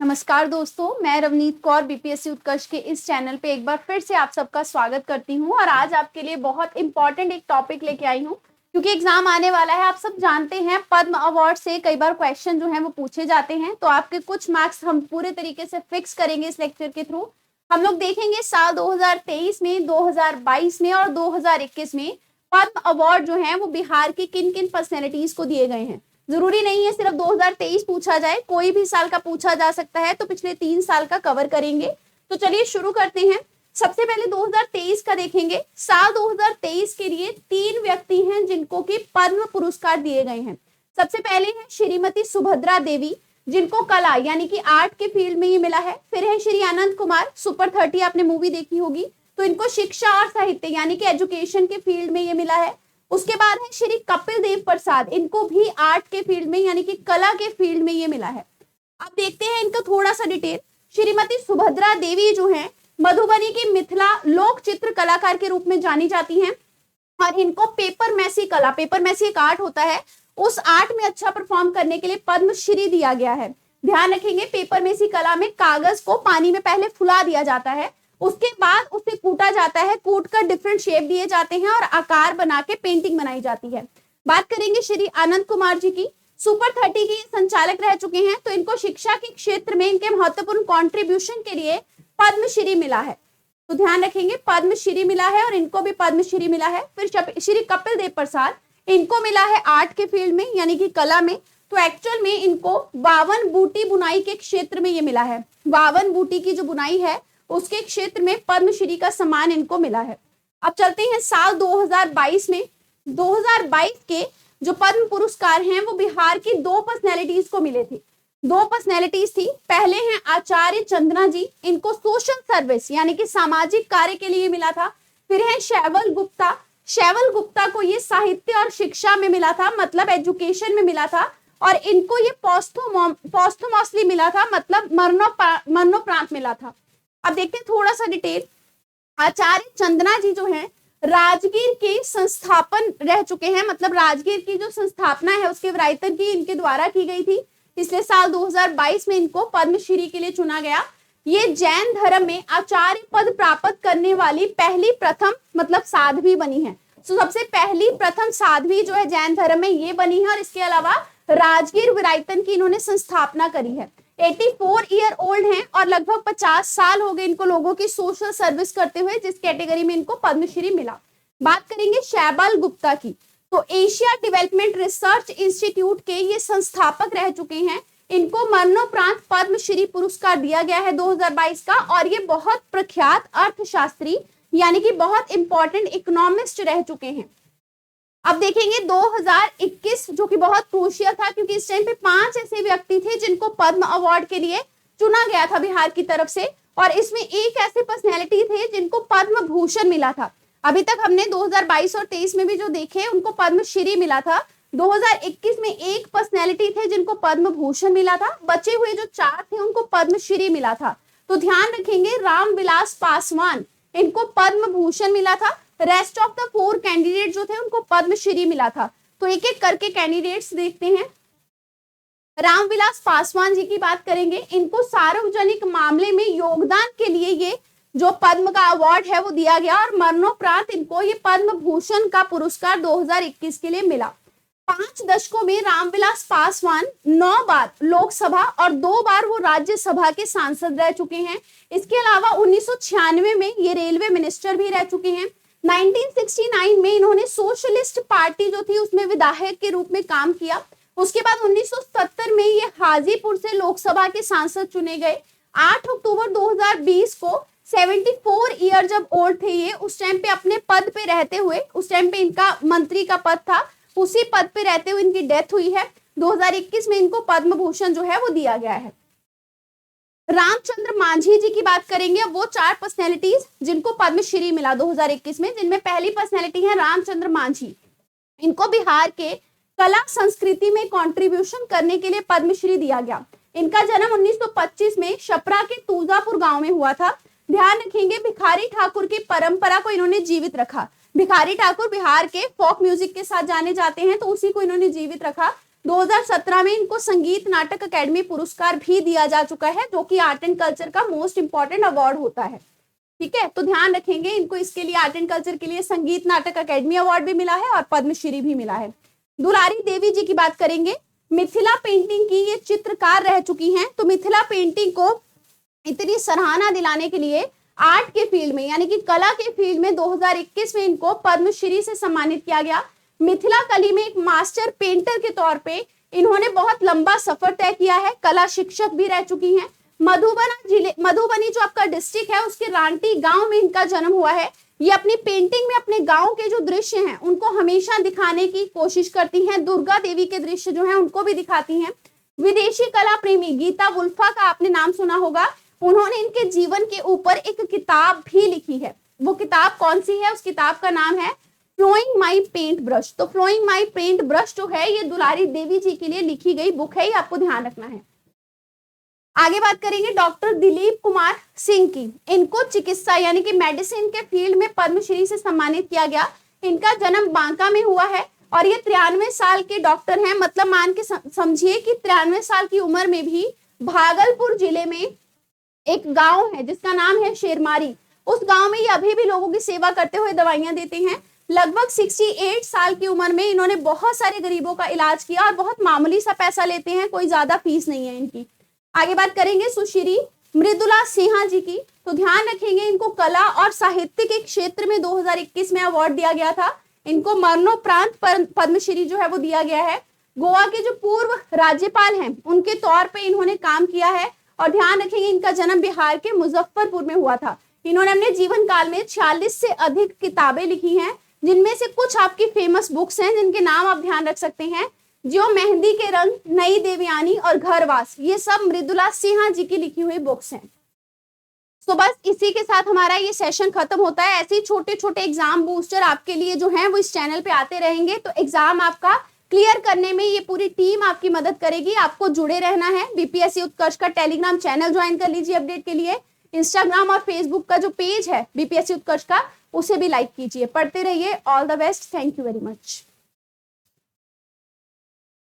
नमस्कार दोस्तों, मैं रवनीत कौर बीपीएससी उत्कर्ष के इस चैनल पे एक बार फिर से आप सबका स्वागत करती हूँ। और आज आपके लिए बहुत इंपॉर्टेंट एक टॉपिक लेके आई हूँ, क्योंकि एग्जाम आने वाला है। आप सब जानते हैं पद्म अवार्ड से कई बार क्वेश्चन जो है वो पूछे जाते हैं, तो आपके कुछ मार्क्स हम पूरे तरीके से फिक्स करेंगे इस लेक्चर के थ्रू। हम लोग देखेंगे साल 2023 में, 2022 में और 2021 में पद्म अवार्ड जो है वो बिहार की किन किन पर्सनैलिटीज को दिए गए हैं। जरूरी नहीं है सिर्फ 2023 पूछा जाए, कोई भी साल का पूछा जा सकता है, तो पिछले 3 साल का कवर करेंगे। तो चलिए शुरू करते हैं। सबसे पहले 2023 का देखेंगे। साल 2023 के लिए 3 व्यक्ति हैं जिनको कि पद्म पुरस्कार दिए गए हैं। सबसे पहले है श्रीमती सुभद्रा देवी, जिनको कला यानी कि आर्ट के फील्ड में ये मिला है। फिर है श्री आनंद कुमार, सुपर 30 आपने मूवी देखी होगी, तो इनको शिक्षा और साहित्य यानी कि एजुकेशन के फील्ड में ये मिला है। उसके बाद है श्री कपिल देव प्रसाद, इनको भी आर्ट के फील्ड में यानी कि कला के फील्ड में ये मिला है। अब देखते हैं इनका थोड़ा सा डिटेल। श्रीमती सुभद्रा देवी जो है मधुबनी की मिथिला लोक चित्र कलाकार के रूप में जानी जाती हैं, और इनको पेपर मैसी कला, पेपर मैसी एक आर्ट होता है, उस आर्ट में अच्छा परफॉर्म करने के लिए पद्मश्री दिया गया है। ध्यान रखेंगे, पेपर मैसी कला में कागज को पानी में पहले फुला दिया जाता है, उसके बाद उसे कूटा जाता है, कूट कर डिफरेंट शेप दिए जाते हैं और आकार बना के पेंटिंग बनाई जाती है। बात करेंगे श्री आनंद कुमार जी की, सुपर 30 के संचालक रह चुके हैं, तो इनको शिक्षा के क्षेत्र में इनके महत्वपूर्ण कंट्रीब्यूशन के लिए पद्मश्री मिला है। तो ध्यान रखेंगे, पद्मश्री मिला है और इनको भी पद्मश्री मिला है। फिर श्री कपिल देव प्रसाद, इनको मिला है आर्ट के फील्ड में यानी कि कला में, तो एक्चुअल में इनको 52 बूटी बुनाई के क्षेत्र में ये मिला है। 52 बूटी की जो बुनाई है उसके क्षेत्र में पद्मश्री का सम्मान इनको मिला है। अब चलते हैं साल 2022 में। 2022 के जो पद्म पुरस्कार हैं वो बिहार की 2 पर्सनैलिटीज को मिले थे। 2 पर्सनैलिटीज थी। पहले हैं आचार्य चंद्रा जी, इनको सोशल सर्विस यानी कि सामाजिक कार्य के लिए मिला था। फिर है शैवल गुप्ता, शैवल गुप्ता को ये साहित्य और शिक्षा में मिला था, मतलब एजुकेशन में मिला था, और इनको ये पोस्टमोसली मिला था, मतलब मरणोपरांत मिला था। अब देखते हैं थोड़ा सा डिटेल। आचार्य चंदना जी जो हैं राजगीर के संस्थापन रह चुके हैं, मतलब राजगीर की जो संस्थापना है उसके विरायतन की इनके द्वारा की गई थी। पिछले साल 2022 में इनको पद्मश्री के लिए चुना गया। ये जैन धर्म में आचार्य पद प्राप्त करने वाली पहली प्रथम मतलब साध्वी बनी है। तो सबसे पहली प्रथम साध्वी जो है जैन धर्म में ये बनी है, और इसके अलावा राजगीर विरायतन की इन्होंने संस्थापना करी है। 84 ईयर ओल्ड हैं और लगभग 50 साल हो गए इनको लोगों की सोशल सर्विस करते हुए, जिस कैटेगरी में इनको पद्मश्री मिला। बात करेंगे शैबाल गुप्ता की, तो एशिया डेवलपमेंट रिसर्च इंस्टीट्यूट के ये संस्थापक रह चुके हैं। इनको मरणोपरांत पद्मश्री पुरस्कार दिया गया है 2022 का, और ये बहुत प्रख्यात अर्थशास्त्री यानी कि बहुत इंपॉर्टेंट इकोनॉमिस्ट रह चुके हैं। अब देखेंगे 2021 जो कि बहुत क्रूशियल था, क्योंकि इस टाइम पे 5 ऐसे व्यक्ति थे जिनको पद्म अवार्ड के लिए चुना गया था बिहार की तरफ से, और इसमें एक ऐसे पर्सनैलिटी थे जिनको पद्म भूषण मिला था। अभी तक हमने 2022 और 23 में भी जो देखे उनको पद्मश्री मिला था। 2021 में एक पर्सनैलिटी थे जिनको पद्म भूषण मिला था, बचे हुए जो 4 थे उनको पद्मश्री मिला था। तो ध्यान रखेंगे, रामविलास पासवान, इनको पद्म भूषण मिला था। रेस्ट ऑफ द 4 कैंडिडेट जो थे उनको पद्मश्री मिला था। तो एक एक करके कैंडिडेट्स देखते हैं। रामविलास पासवान जी की बात करेंगे, इनको सार्वजनिक मामले में योगदान के लिए ये जो पद्म का अवार्ड है वो दिया गया, और मरणोपरांत इनको ये पद्म भूषण का पुरस्कार 2021 के लिए मिला। 5 दशकों में रामविलास पासवान 9 बार लोकसभा और 2 बार वो राज्यसभा के सांसद रह चुके हैं। इसके अलावा 1996 में ये रेलवे मिनिस्टर भी रह चुके हैं। 1969 में इन्होंने सोशलिस्ट पार्टी जो थी उसमें विधायक के रूप में काम किया। उसके बाद 1970 में ये हाजीपुर से लोकसभा के सांसद चुने गए। 8 अक्टूबर 2020 को 74 ईयर जब ओल्ड थे ये, उस टाइम पे अपने पद पे रहते हुए, उस टाइम पे इनका मंत्री का पद था, उसी पद पे रहते हुए इनकी डेथ हुई है। 2021 में इनको पद्म भूषण जो है वो दिया गया है। रामचंद्र मांझी जी की बात करेंगे। वो 4 पर्सनैलिटीज जिनको पद्मश्री मिला 2021 में, जिनमें पहली पर्सनैलिटी है रामचंद्र मांझी। इनको बिहार के कला संस्कृति में कंट्रीब्यूशन करने के लिए पद्मश्री दिया गया। इनका जन्म 1925 में छपरा के तुलजापुर गांव में हुआ था। ध्यान रखेंगे, भिखारी ठाकुर की परंपरा को इन्होंने जीवित रखा। भिखारी ठाकुर बिहार के फोक म्यूजिक के साथ जाने जाते हैं, तो उसी को इन्होंने जीवित रखा। 2017 में इनको संगीत नाटक अकेडमी पुरस्कार भी दिया जा चुका है, जो कि आर्ट एंड कल्चर का मोस्ट इंपॉर्टेंट अवार्ड होता है। ठीक है, तो ध्यान रखेंगे इनको, इसके लिए आर्ट एंड कल्चर के लिए संगीत नाटक अकेडमी अवार्ड भी मिला है और पद्मश्री भी मिला है। दुलारी देवी जी की बात करेंगे, मिथिला पेंटिंग की ये चित्रकार रह चुकी हैं। तो मिथिला पेंटिंग को इतनी सराहना दिलाने के लिए आर्ट के फील्ड में यानी कि कला के फील्ड में 2021 में इनको पद्मश्री से सम्मानित किया गया। मिथिला कली में एक मास्टर पेंटर के तौर पे इन्होंने बहुत लंबा सफर तय किया है। कला शिक्षक भी रह चुकी हैं। मधुबनी जो आपका डिस्ट्रिक्ट है उसके रांटी गांव में इनका जन्म हुआ है। ये अपनी पेंटिंग में अपने गांव के जो दृश्य हैं उनको हमेशा दिखाने की कोशिश करती हैं। दुर्गा देवी के दृश्य जो हैं उनको भी दिखाती हैं। विदेशी कला प्रेमी गीता वुल्फा का आपने नाम सुना होगा, उन्होंने इनके जीवन के ऊपर एक किताब भी लिखी है। वो किताब कौन सी है? उस किताब का नाम है फ्लोइंग माई पेंट ब्रश। तो फ्लोइंग माई पेंट ब्रश जो है ये दुलारी देवी जी के लिए लिखी गई बुक है, ये आपको ध्यान रखना है। आगे बात करेंगे डॉक्टर दिलीप कुमार सिंह की। इनको चिकित्सा यानी कि मेडिसिन के फील्ड में पद्मश्री से सम्मानित किया गया। इनका जन्म बांका में हुआ है और ये 93 साल के डॉक्टर हैं। मतलब मान के समझिए कि 93 साल की उम्र में भी भागलपुर जिले में एक गांव है जिसका नाम है शेरमारी, उस गांव में ये अभी भी लोगों की सेवा करते हुए दवाइयां देते हैं। लगभग 68 साल की उम्र में इन्होंने बहुत सारे गरीबों का इलाज किया और बहुत मामूली सा पैसा लेते हैं, कोई ज्यादा फीस नहीं है इनकी। आगे बात करेंगे सुश्री मृदुला सिन्हा जी की। तो ध्यान रखेंगे इनको कला और साहित्य के क्षेत्र में 2021 में अवार्ड दिया गया था। इनको मरणोपरांत पद्मश्री जो है वो दिया गया है। गोवा के जो पूर्व राज्यपाल हैं उनके तौर पे इन्होंने काम किया है। और ध्यान रखेंगे इनका जन्म बिहार के मुजफ्फरपुर में हुआ था। इन्होंने अपने जीवन काल में 46 से अधिक किताबें लिखी हैं, जिनमें से कुछ आपकी फेमस बुक्स हैं जिनके नाम आप ध्यान रख सकते हैं। जो मेहंदी के रंग, नई देवयानी और घरवास, ये सब मृदुला सिन्हा जी की लिखी हुई बुक्स हैं। तो बस इसी के साथ हमारा ये सेशन खत्म होता है। ऐसे ही छोटे छोटे एग्जाम बूस्टर आपके लिए जो हैं वो इस चैनल पे आते रहेंगे। तो एग्जाम आपका क्लियर करने में ये पूरी टीम आपकी मदद करेगी। आपको जुड़े रहना है। बीपीएससी उत्कर्ष का टेलीग्राम चैनल ज्वाइन कर लीजिए अपडेट के लिए। इंस्टाग्राम और फेसबुक का जो पेज है बीपीएससी उत्कर्ष का, उसे भी लाइक कीजिए। पढ़ते रहिए। All the best. Thank you very much.